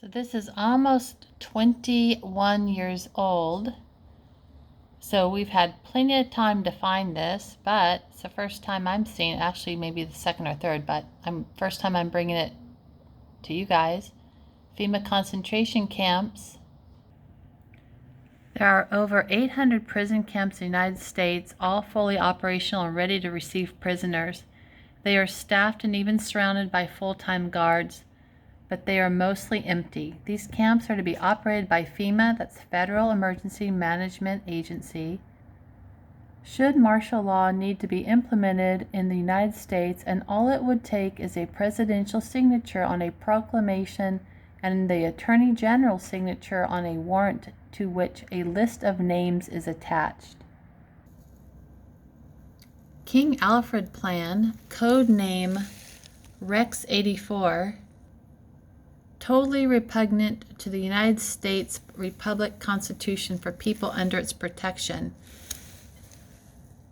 So this is almost 21 years old. So we've had plenty of time to find this, but it's the first time I'm seeing it. Actually, maybe the second or third, but first time I'm bringing it to you guys. FEMA concentration camps. There are over 800 prison camps in the United States, all fully operational and ready to receive prisoners. They are staffed and even surrounded by full-time guards, but they are mostly empty. These camps are to be operated by FEMA, that's Federal Emergency Management Agency. Should martial law need to be implemented in the United States, and all it would take is a presidential signature on a proclamation and the Attorney General's signature on a warrant to which a list of names is attached. King Alfred Plan, code name Rex 84, totally repugnant to the United States Republic Constitution for people under its protection.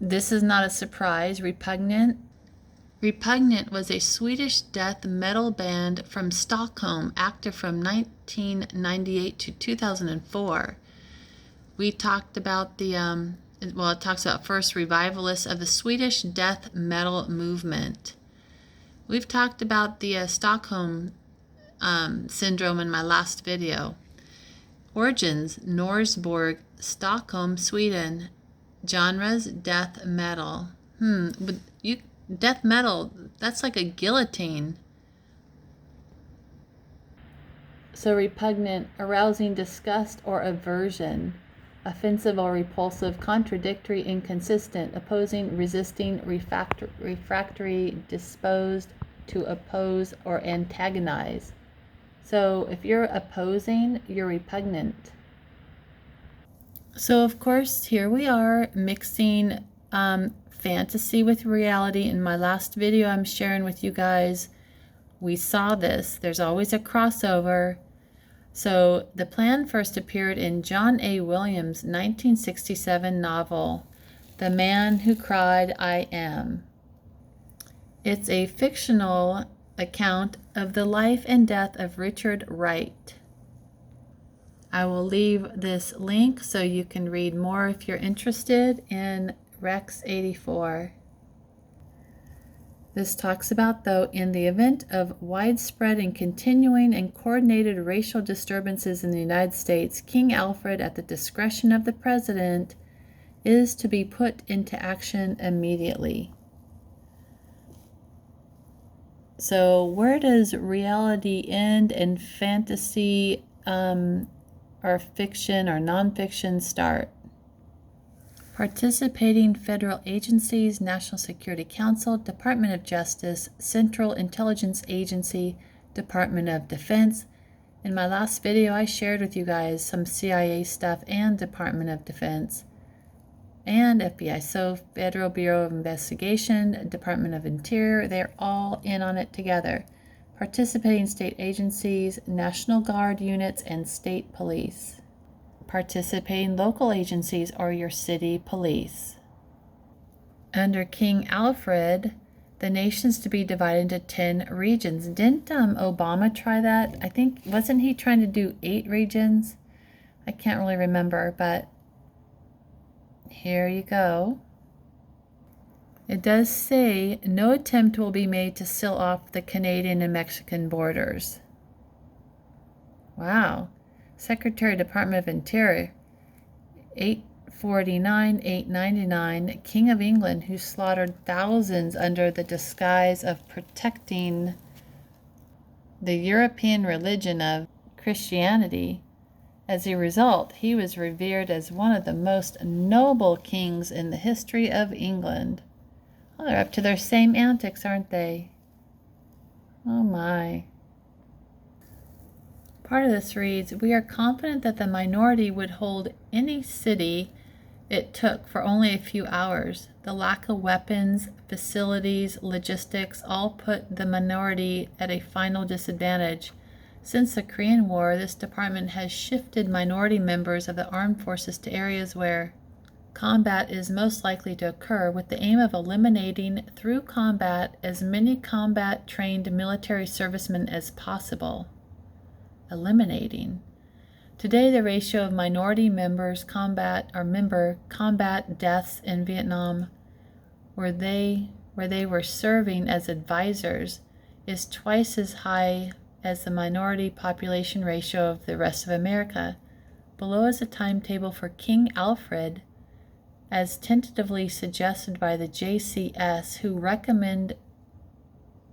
This is not a surprise. Repugnant was a Swedish death metal band from Stockholm, active from 1998 to 2004. We talked about it talks about first revivalists of the Swedish death metal movement. We've talked about the Stockholm syndrome in my last video. Origins: Norsborg, Stockholm, Sweden. Genres: death metal. Death metal, that's like a guillotine. So repugnant, arousing disgust or aversion. Offensive or repulsive, contradictory, inconsistent, opposing, resisting, refractory, disposed to oppose or antagonize. So if you're opposing, you're repugnant. So of course, here we are mixing fantasy with reality. In my last video I'm sharing with you guys, we saw this. There's always a crossover. So the plan first appeared in John A. Williams' 1967 novel, The Man Who Cried I Am. It's a fictional account of the life and death of Richard Wright. I will leave this link so you can read more if you're interested in Rex 84. This talks about, though, in the event of widespread and continuing and coordinated racial disturbances in the United States, King Alfred, at the discretion of the President, is to be put into action immediately. So where does reality end and fantasy or fiction or nonfiction start? Participating federal agencies: National Security Council, Department of Justice, Central Intelligence Agency, Department of Defense. In my last video, I shared with you guys some CIA stuff and Department of Defense and FBI. So Federal Bureau of Investigation, Department of Interior, they're all in on it together. Participating state agencies, National Guard units, and state police. Participating local agencies or your city police. Under King Alfred, the nation's to be divided into 10 regions. Didn't Obama try that? I think, wasn't he trying to do 8 regions? I can't really remember, but here you go. It does say no attempt will be made to seal off the Canadian and Mexican borders. Wow. Secretary, Department of Interior, 849-899, King of England, who slaughtered thousands under the disguise of protecting the European religion of Christianity. As a result, he was revered as one of the most noble kings in the history of England. Oh, they're up to their same antics, aren't they? Oh my. Part of this reads, we are confident that the minority would hold any city it took for only a few hours. The lack of weapons, facilities, logistics all put the minority at a final disadvantage. Since the Korean War, this department has shifted minority members of the armed forces to areas where combat is most likely to occur, with the aim of eliminating through combat as many combat-trained military servicemen as possible. eliminating. Today, the ratio of minority combat deaths in Vietnam, where they were serving as advisors, is twice as high as the minority population ratio of the rest of America. Below is a timetable for King Alfred, as tentatively suggested by the JCS, who recommend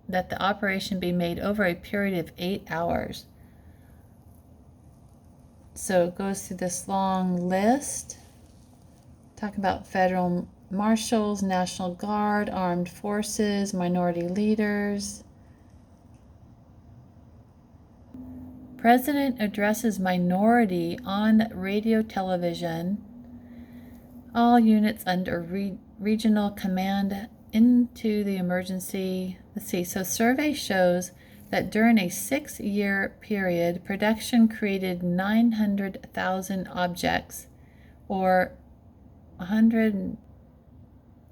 that the operation be made over a period of 8 hours. So it goes through this long list, talking about federal marshals, National Guard, armed forces, minority leaders. President addresses minority on radio television. All units under regional command into the emergency. Let's see, so survey shows that during a 6-year period, production created 900,000 objects, or 100,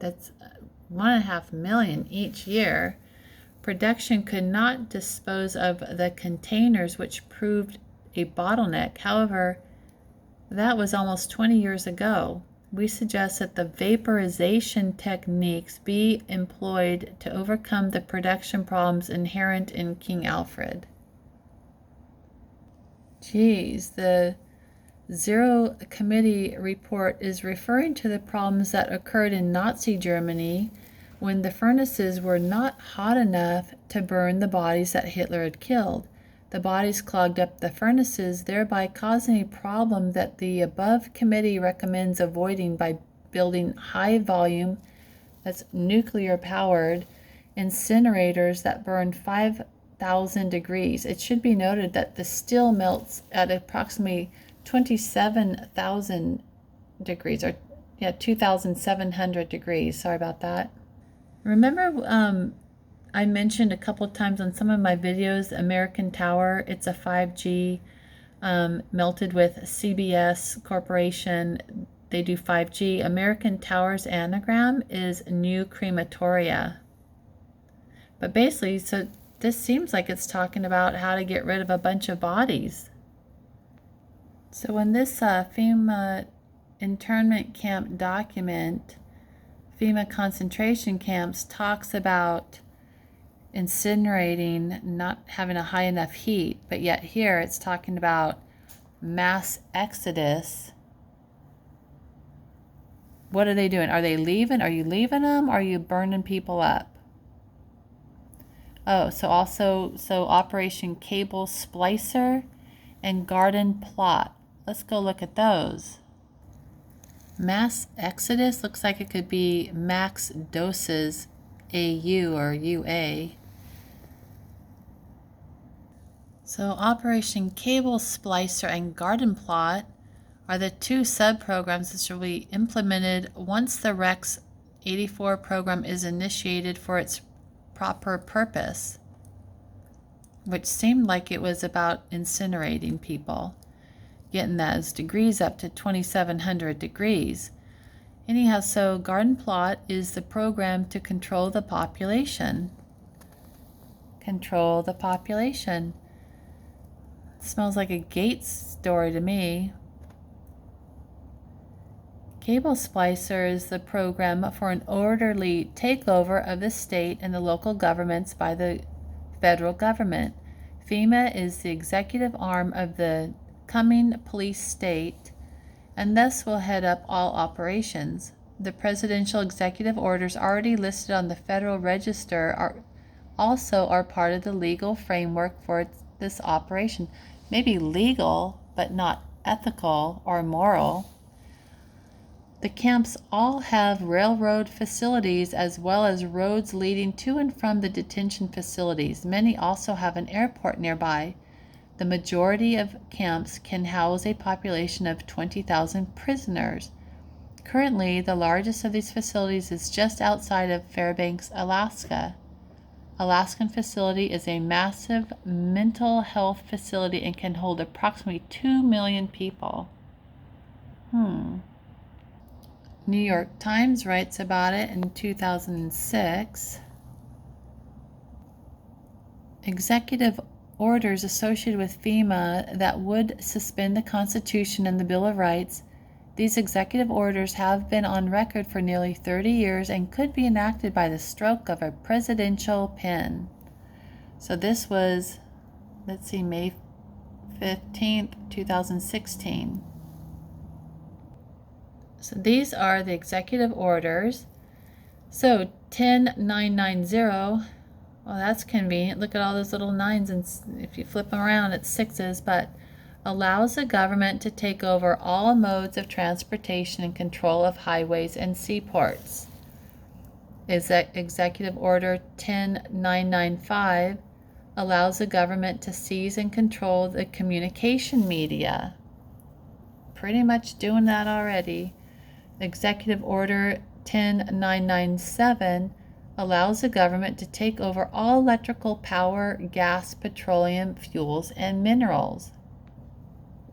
that's 1.5 million each year. Production could not dispose of the containers, which proved a bottleneck. However, that was almost 20 years ago. We suggest that the vaporization techniques be employed to overcome the production problems inherent in King Alfred. Geez, the Zero Committee report is referring to the problems that occurred in Nazi Germany when the furnaces were not hot enough to burn the bodies that Hitler had killed. The bodies clogged up the furnaces, thereby causing a problem that the above committee recommends avoiding by building high-volume, that's nuclear-powered, incinerators that burn 5,000 degrees. It should be noted that the steel melts at approximately 27,000 degrees, or 2,700 degrees. Sorry about that. Remember, I mentioned a couple of times on some of my videos, American Tower. It's a 5G melted with CBS Corporation. They do 5G. American Tower's anagram is New Crematoria. But basically, so this seems like it's talking about how to get rid of a bunch of bodies. So when this FEMA internment camp document, FEMA concentration camps, talks about incinerating, not having a high enough heat, but yet here it's talking about mass exodus. What are they doing? Are they leaving? Are you leaving them? Or are you burning people up? Oh, so Operation Cable Splicer and Garden Plot. Let's go look at those. Mass exodus looks like it could be max doses, AU or UA. So Operation Cable Splicer and Garden Plot are the two sub-programs that will be implemented once the Rex 84 program is initiated for its proper purpose, which seemed like it was about incinerating people, getting those degrees up to 2,700 degrees. Anyhow, so Garden Plot is the program to control the population. Control the population. It smells like a Gates story to me. Cable Splicer is the program for an orderly takeover of the state and the local governments by the federal government. FEMA is the executive arm of the coming police state and thus will head up all operations. The presidential executive orders already listed on the Federal Register are part of the legal framework for this operation. Maybe legal, but not ethical or moral. The camps all have railroad facilities as well as roads leading to and from the detention facilities. Many also have an airport nearby. The majority of camps can house a population of 20,000 prisoners. Currently, the largest of these facilities is just outside of Fairbanks, Alaska. Alaskan facility is a massive mental health facility and can hold approximately 2 million people. New York Times writes about it in 2006. Executive orders associated with FEMA that would suspend the Constitution and the Bill of Rights. These executive orders have been on record for nearly 30 years and could be enacted by the stroke of a presidential pen. So this was, let's see, May 15th, 2016. So these are the executive orders. So 10990, well, that's convenient. Look at all those little nines, and if you flip them around, it's sixes, but allows the government to take over all modes of transportation and control of highways and seaports. Is that Executive Order 10995 allows the government to seize and control the communication media. Pretty much doing that already. Executive Order 10997 allows the government to take over all electrical power, gas, petroleum, fuels, and minerals.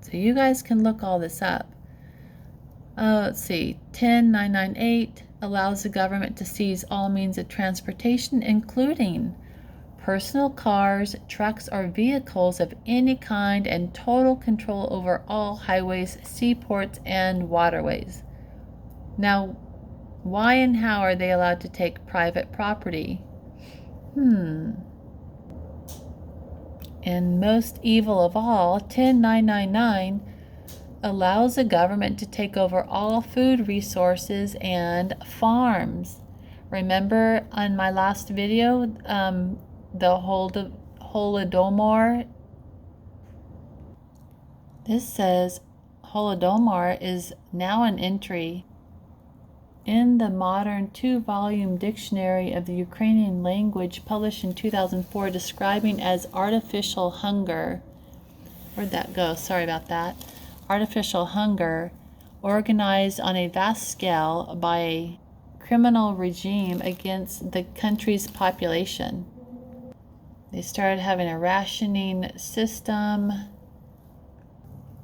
So you guys can look all this up. Let's see, 10998 allows the government to seize all means of transportation, including personal cars, trucks, or vehicles of any kind, and total control over all highways, seaports, and waterways. Now, why and how are they allowed to take private property? And most evil of all, 10999 allows the government to take over all food resources and farms. Remember on my last video, the Holodomor? This says Holodomor is now an entry in the modern 2-volume dictionary of the Ukrainian language published in 2004, describing as artificial hunger. Where'd that go? Sorry about that. Artificial hunger, organized on a vast scale by a criminal regime against the country's population. They started having a rationing system.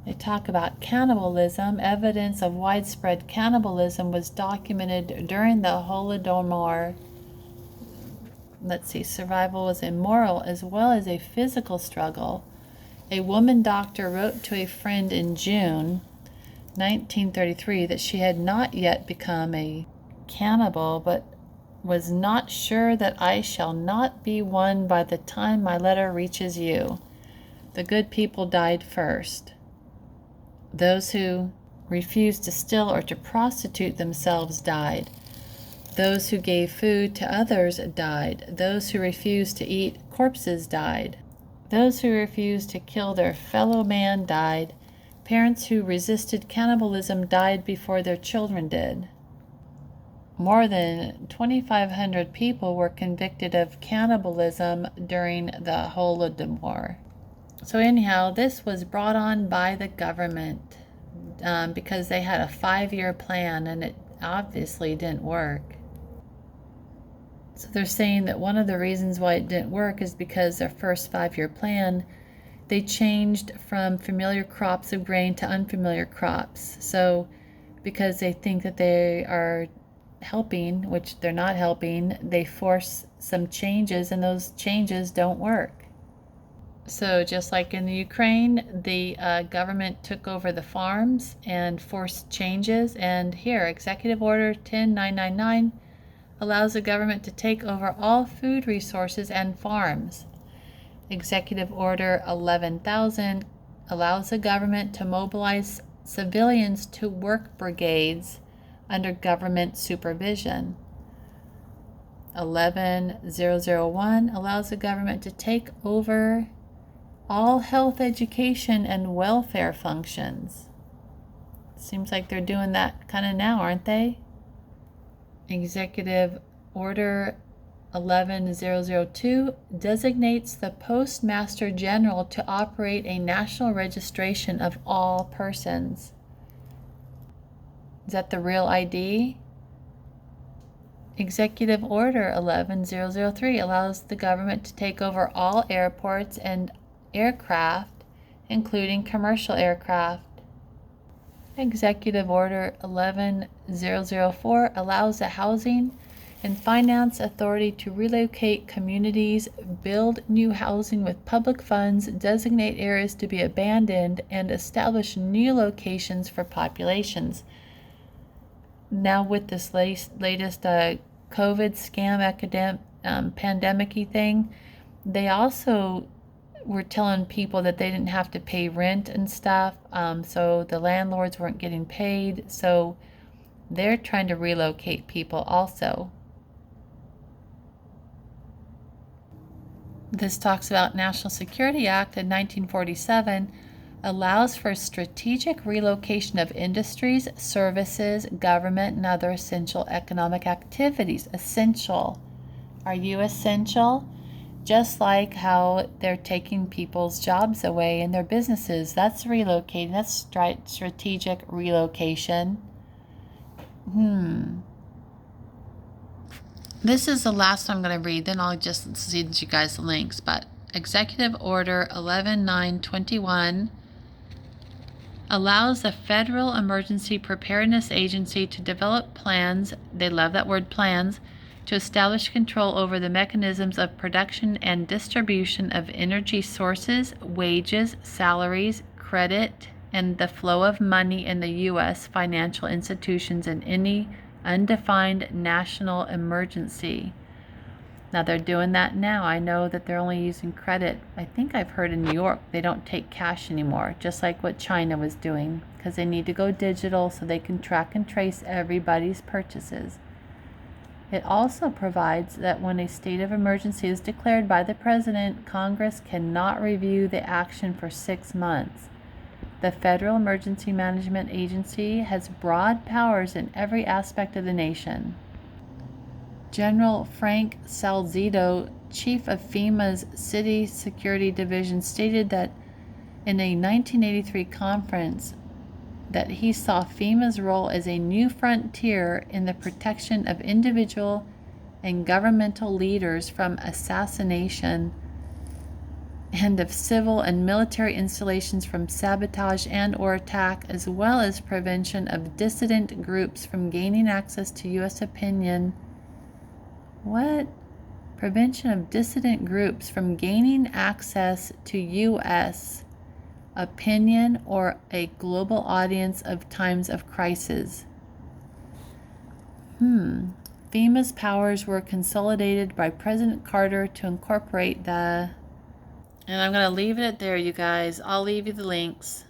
They talk about cannibalism. Evidence of widespread cannibalism was documented during the Holodomor. Let's see, survival was a moral as well as a physical struggle. A woman doctor wrote to a friend in June 1933 that she had not yet become a cannibal, but was not sure that I shall not be one by the time my letter reaches you. The good people died first. Those who refused to steal or to prostitute themselves died. Those who gave food to others died. Those who refused to eat corpses died. Those who refused to kill their fellow man died. Parents who resisted cannibalism died before their children did. More than 2,500 people were convicted of cannibalism during the Holodomor. So anyhow, this was brought on by the government because they had a 5-year plan, and it obviously didn't work. So they're saying that one of the reasons why it didn't work is because their first 5-year plan, they changed from familiar crops of grain to unfamiliar crops. So because they think that they are helping, which they're not helping, they force some changes, and those changes don't work. So just like in the Ukraine, the government took over the farms and forced changes. And here, Executive Order 10999 allows the government to take over all food resources and farms. Executive Order 11,000 allows the government to mobilize civilians to work brigades under government supervision. 11001 allows the government to take over all health, education, and welfare functions. Seems like they're doing that kind of now, aren't they? Executive Order 11002 designates the Postmaster General to operate a national registration of all persons. Is that the real ID? Executive Order 11003 allows the government to take over all airports and aircraft, including commercial aircraft. Executive Order 11004 allows the housing and finance authority to relocate communities, build new housing with public funds, designate areas to be abandoned, and establish new locations for populations. Now with this latest COVID scam pandemic-y thing, they also were telling people that they didn't have to pay rent and stuff, so the landlords weren't getting paid, so they're trying to relocate people also. This talks about National Security Act in 1947 allows for strategic relocation of industries, services, government, and other essential economic activities. Essential. Are you essential? Just like how they're taking people's jobs away and their businesses. That's relocating. That's strategic relocation. This is the last one I'm going to read, then I'll just send you guys the links. But Executive Order 11-921 allows the Federal Emergency Preparedness Agency to develop plans, they love that word plans, to establish control over the mechanisms of production and distribution of energy sources, wages, salaries, credit, and the flow of money in the U.S. financial institutions in any undefined national emergency. Now they're doing that now. I know that they're only using credit. I think I've heard in New York they don't take cash anymore, just like what China was doing, because they need to go digital so they can track and trace everybody's purchases. It also provides that when a state of emergency is declared by the President, Congress cannot review the action for 6 months. The Federal Emergency Management Agency has broad powers in every aspect of the nation. General Frank Salzito, chief of FEMA's City Security Division, stated that in a 1983 conference that he saw FEMA's role as a new frontier in the protection of individual and governmental leaders from assassination and of civil and military installations from sabotage and or attack, as well as prevention of dissident groups from gaining access to U.S. opinion. What? Prevention of dissident groups from gaining access to U.S. opinion or a global audience of times of crisis. FEMA's powers were consolidated by President Carter to incorporate the... And I'm going to leave it there, you guys. I'll leave you the links.